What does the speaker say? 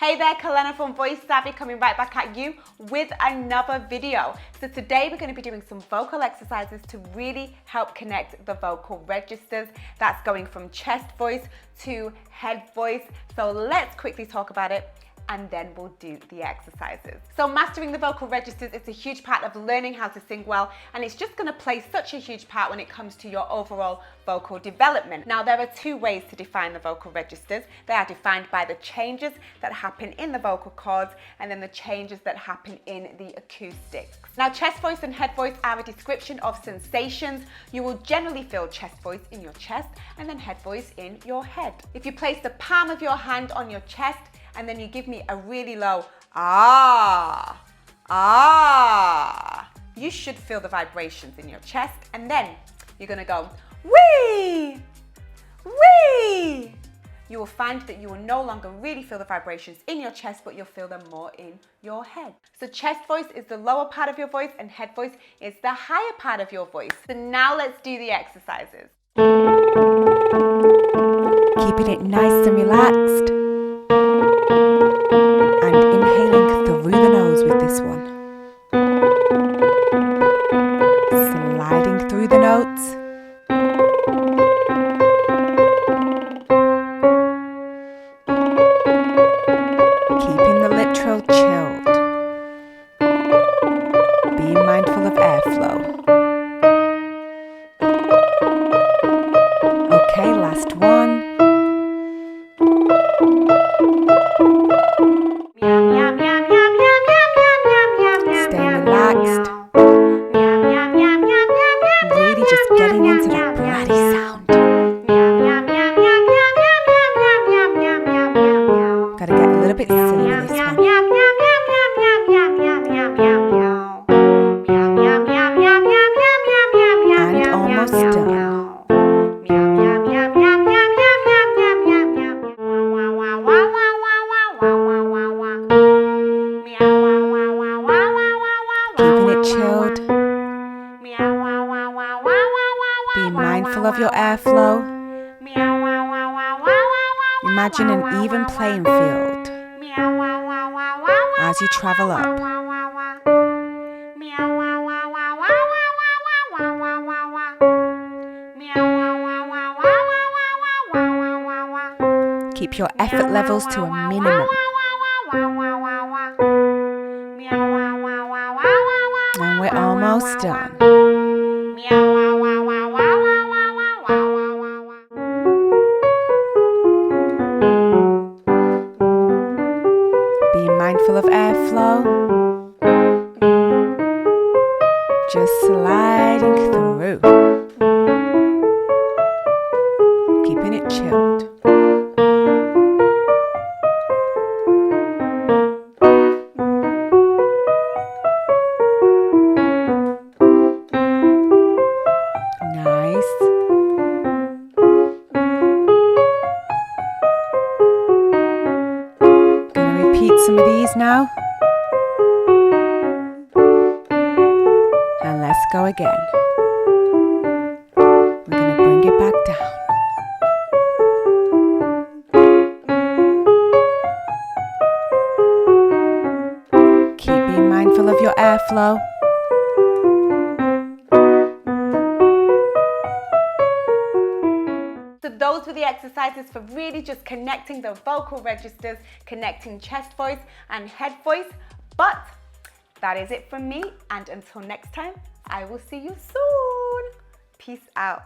Hey there, Kalena from Voice Savvy coming right back at you with another video. So today we're going to be doing some vocal exercises to really help connect the vocal registers. That's going from chest voice to head voice. So let's quickly talk about it and then we'll do the exercises. So mastering the vocal registers is a huge part of learning how to sing well, and it's just gonna play such a huge part when it comes to your overall vocal development. Now, there are two ways to define the vocal registers. They are defined by the changes that happen in the vocal cords and then the changes that happen in the acoustics. Now, chest voice and head voice are a description of sensations. You will generally feel chest voice in your chest and then head voice in your head. If you place the palm of your hand on your chest and then you give me a really low ah, you should feel the vibrations in your chest, and then you're gonna go wee, wee. You will find that you will no longer really feel the vibrations in your chest, but you'll feel them more in your head. So chest voice is the lower part of your voice and head voice is the higher part of your voice. So now let's do the exercises. Keeping it nice and relaxed. And inhaling through the nose with this one. Sliding through the notes. Keeping the lip trill chilled. Being mindful of airflow. Okay, last one. Stay relaxed. Really just getting into that bratty sound. Gotta get a little bit silly with this one. And almost done. Keeping it chilled. Be mindful of your airflow. Imagine an even playing field as you travel up. Keep your effort levels to a minimum. And we're almost done. Being mindful of airflow. Just sliding through. Keeping it chilled. Nice. Gonna repeat some of these now. And let's go again. We're gonna bring it back down. Keep being mindful of your airflow. So those were the exercises for really just connecting the vocal registers, connecting chest voice and head voice. But that is it from me, and until next time, I will see you soon. Peace out.